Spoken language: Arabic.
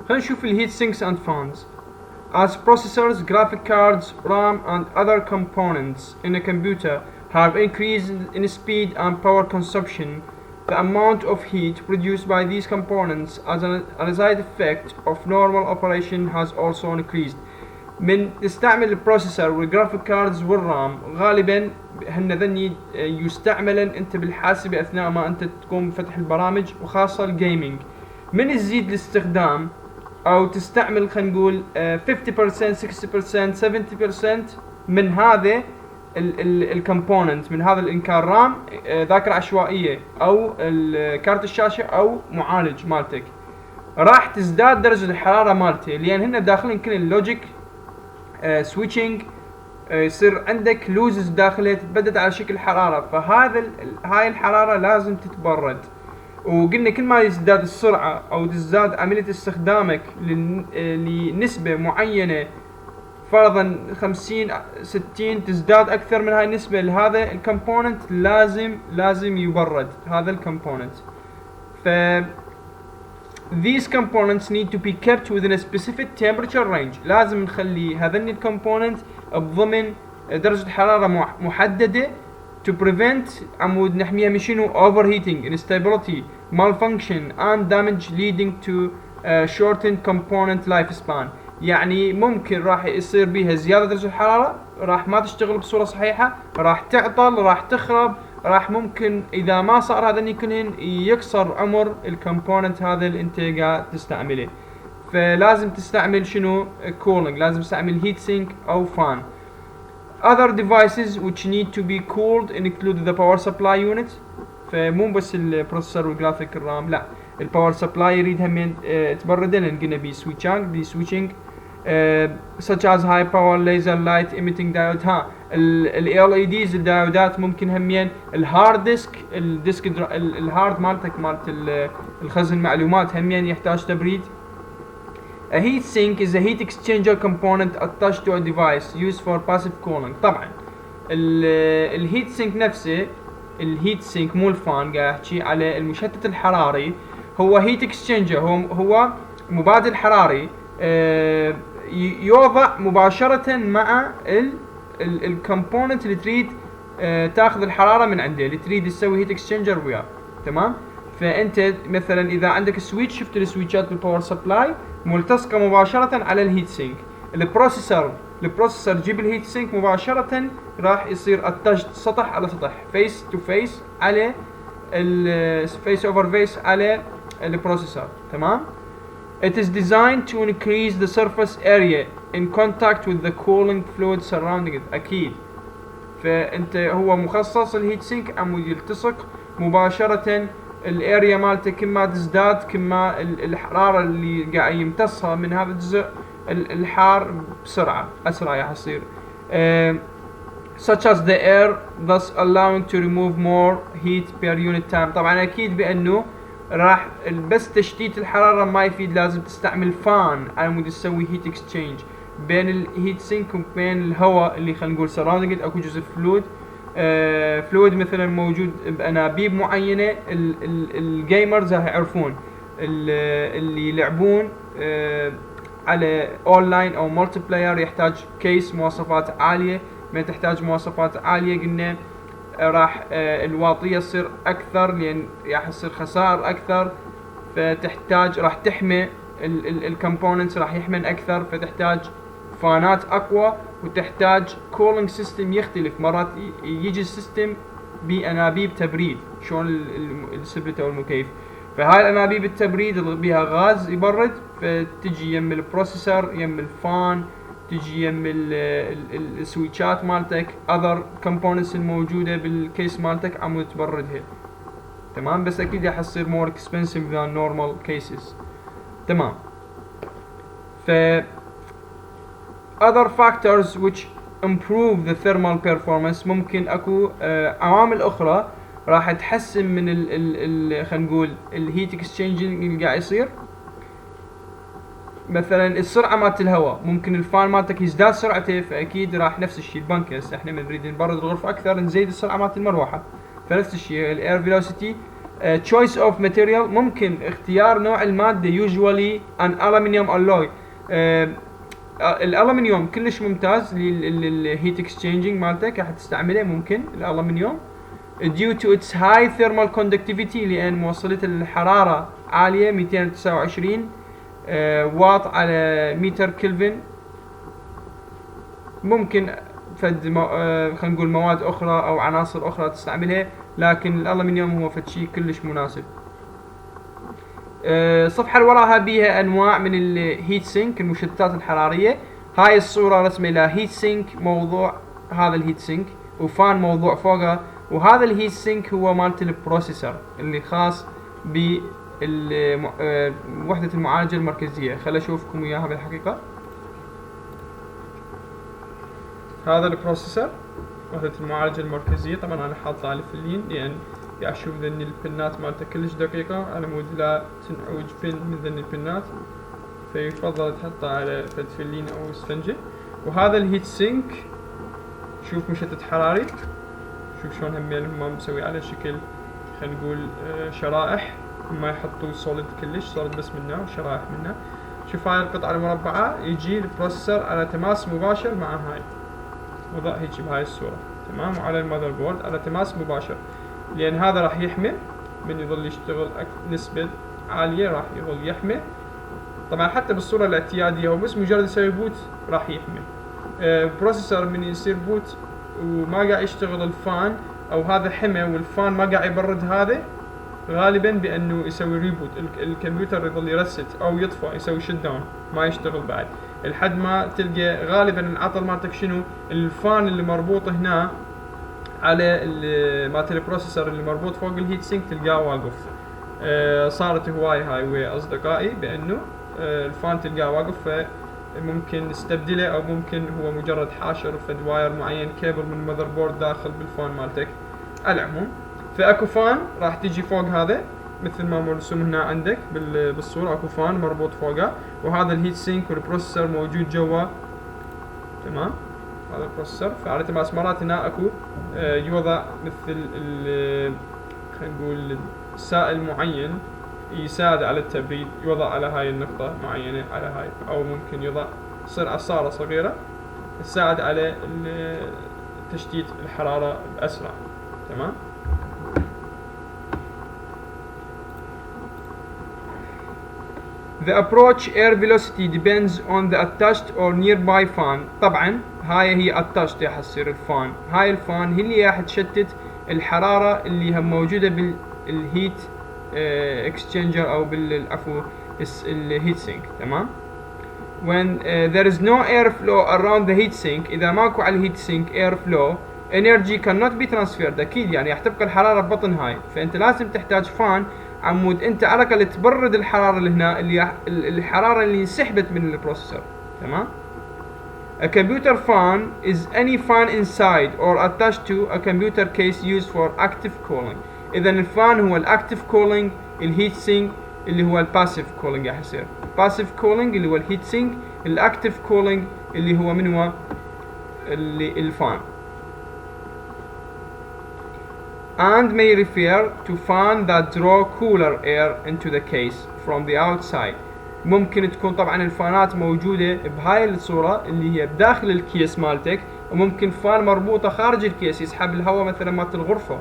خلينا نشوف ال heat sinks and fans. As processors, graphic cards, RAM and other components in a computer have increased in speed and power consumption, the amount of heat produced by these components as a side effect of normal operation has also increased. من تستعمل البروسيسور والجرافيك كاردز والرام غالبا هن ذني يستعملن انت بالحاسبة اثناء ما انت تقوم بفتح البرامج وخاصة الجيمنج. من يزيد الاستخدام او تستعمل خلينا نقول 50% 60% 70% من هذا الكومبوننت، من هذا الانكار رام، ذاكرة عشوائية او كارت الشاشة او معالج مالتك، راح تزداد درجة الحرارة مالته، لان هن داخلين كل اللوجيك سويتشنج، يصير عندك لوزز داخلها تتبدد على شكل حرارة، فهذا هاي الحرارة لازم تتبرد. وقلنا كل ما يزداد السرعة او تزداد عملية استخدامك لنسبة معينة، فرضا 50 60 تزداد اكثر من هاي النسبة لهذا الكومبوننت، لازم يبرد هذا الكومبوننت. ف these components need to be kept within a specific temperature range. لازم نخلي هذين الكومبوننت بضمن درجة حرارة محددة to prevent عمود نحميها من شنو overheating, instability, malfunction and damage leading to shortened component lifespan. يعني ممكن راح يصير بيها زيادة درجة الحرارة، راح ما تشتغل بصورة صحيحة، راح تعطل، راح تخرب، راح ممكن اذا ما صار هذا كلهن يكسر عمر الكومبوننت هذا اللي انت قاعد تستعمله. فلازم تستعمل شنو cooling، لازم تستعمل heat sink او fan. Other devices which need to be cooled include the power supply unit. فمو بس البروسيسور والجرافيك الرام، لا الباور سبلاي يريد هم تبرده، لان قلنا بي سويتشنج such as high power laser light emitting diode. ها ال LEDs الدايودات ممكن همين الهارد الديسك الهارد مالتك مالت الخزن المعلومات همين يحتاج تبريد. A heat sink is a heat exchanger component attached to a device used for passive cooling. طبعا الهيت سينك نفسه، الهيت سينك مو الفان، قاعد احكي على المشتت الحراري، هو هيت اكسشينجر، هو مبادل حراري يوضع مباشرة مع الكومبوننت اللي تريد تاخذ الحرارة من عنده، اللي تريد تسوي هيت اكسشينجر وياه. تمام. فانت مثلا اذا عندك سويتش، شفت السويتشات بالباور سبلاي ملتصقة مباشرة على الهيت سينك. البروسيسور جيب الهيت سينك مباشرة راح يصير اتجد سطح على سطح، فيس تو فيس على الفيس اوفر فيس على البروسيسور. تمام. It is designed to increase the surface area in contact with the cooling fluid surrounding it. أكيد. فأنت هو مخصص الهيت سينك عمود يلتصق مباشرة الاريا مالته، كما تزداد كما الحرارة اللي قاعد يمتصها من هذا الجزء الحار بسرعة أسرع يصير. Such as the air, thus allowing to remove more heat per unit time. طبعا أكيد بأنه راح بس تشتيت الحرارة ما يفيد، لازم تستعمل فان على مود تسوي هيت اكسشينج بين الهيت سينك وبين الهواء اللي خلينا نقول سراوندينج. اكو جزء فلويد فلويد مثلا موجود بانابيب معينة. الجيمرز راح يعرفون اللي يلعبون على اونلاين او مولتي بلاير يحتاج كيس مواصفات عالية. ما تحتاج مواصفات عالية قلنا راح الواطية تصير اكثر، لان راح يصير خسائر اكثر، فتحتاج راح تحمي الكومبوننتس راح يحمن اكثر، فتحتاج فانات اقوى، وتحتاج كولينج سيستم يختلف. مرات يجي السيستم بانابيب تبريد، شلون السبلت او المكيف، فهاي الانابيب التبريد بيها غاز يبرد، فتجي يم البروسيسور يم الفان، تجي يم السويتشات مالتك، other components الموجودة بالكيس مالتك عمود تبردها. تمام. بس اكيد راح يصير more expensive than normal cases. تمام. ف other factors which improve the thermal performance، ممكن اكو عوامل اخرى راح تحسن من خلينا نقول الهيت اكسشينجينج اللي قاعد يصير. مثلا السرعه مالت الهواء، ممكن الفان مالتك يزداد سرعته، فاكيد راح نفس الشيء البنك هسه احنا نريد نبرد الغرفه اكثر، نزيد السرعه مالت المروحه، فنفس الشيء الاير فيلوسيتي choice of material ممكن اختيار نوع المادة usually an aluminium alloy. الالومنيوم كلش ممتاز للهيت اكسشينجينج مالتك راح تستعمله ممكن الالومنيوم due to its high thermal conductivity لان موصلة الحرارة عالية 229 واط على متر كلفن. ممكن خلينا نقول مواد اخرى او عناصر اخرى تستعملها لكن الالومنيوم هو فد شيء كلش مناسب. الصفحة اللي وراها بيها انواع من الهيت سينك المشتتات الحرارية. هاي الصورة رسمة لهيت سينك موضوع هذا الهيت سينك وفان موضوع فوقها وهذا الهيت سينك هو مالت البروسيسور اللي خاص بوحدة المعالجة المركزية. خل اشوفكم اياها بالحقيقة. هذا البروسيسور وحدة المعالجة المركزية. طبعا انا حاطه على الفلين لان اشوف ذن البنات مالته كلش دقيقة على مود لا تنعوج بن من ذن البنات فيفضل تحطها على فد فلين او اسفنجة. وهذا الهيت سينك شوف مشتت حراري شوف شلون هم مسوي على شكل خلينا نقول شرائح ما يحطوا سوليد كلش سوليد بس منه وشرائح منه. شوف هاي القطعة المربعة يجي البروسيسور على تماس مباشر مع هاي وضع هيجي بهاي الصورة تمام وعلى المذر بورد على تماس مباشر لأن هذا راح يحمي من يظل يشتغل نسبة عالية راح يظل يحمي. طبعا حتى بالصورة الاعتيادية هو بس مجرد يسوي بوت راح يحمي. البروسيسور من يصير بوت وما قاعد يشتغل الفان او هذا حمى والفان ما قاعد يبرد هذا غالبا بانه يسوي ريبوت الكمبيوتر يظل يرست او يطفى يسوي شت داون ما يشتغل بعد لحد ما تلقى غالبا العطل مالتك شنو الفان اللي مربوط هنا على مالت البروسيسور اللي مربوط فوق الهيت سينك تلقاه واقف. صارت هواي هاي ويا اصدقائي بانه الفان تلقاه واقف فممكن نستبدله او ممكن هو مجرد حاشر فد واير معين كيبل من المذر بورد داخل بالفان مالتك. على العموم فاكو فان راح تجي فوق هذا مثل ما مرسوم هنا عندك بالصورة اكو فان مربوط فوقه وهذا الهيت سينك والبروسيسور موجود جوا تمام. هذا البروسيسور فعلى تماس مرات هنا اكو يوضع مثل خلينا نقول سائل معين يساعد على التبريد يوضع على هاي النقطة معينة على هاي او ممكن يوضع تصير عصارة صغيرة تساعد على تشتيت الحرارة بأسرع تمام. The approach air velocity depends on the attached or nearby fan. طبعا هاي هي attached راح تصير الفان. هاي الفان هي اللي راح تشتت الحرارة اللي هم موجودة بالهيت exchanger او بالعفو الهيت سينك تمام. When there is no airflow around the heat sink إذا ماكو على الهيت سينك airflow energy cannot be transferred أكيد يعني راح تبقى الحرارة ببطن هاي فأنت لازم تحتاج فان عمود انت على الاقل تبرد الحراره اللي هنا اللي الحراره اللي انسحبت من البروسيسور تمام. A computer fan is any fan inside or attached to a computer case used for active cooling. اذا الفان هو الاكتيف كولينج الهيت سينك اللي هو الباسيف كولينج راح يصير باسيف كولينج اللي هو الهيت سينك الاكتيف كولينج اللي هو من هو اللي الفان and may refer to fan that draw cooler air into the case from the outside. ممكن تكون طبعا الفانات موجودة بهاي الصورة اللي هي بداخل الكيس مالتك وممكن فان مربوطة خارج الكيس يسحب الهواء مثلا مالت الغرفة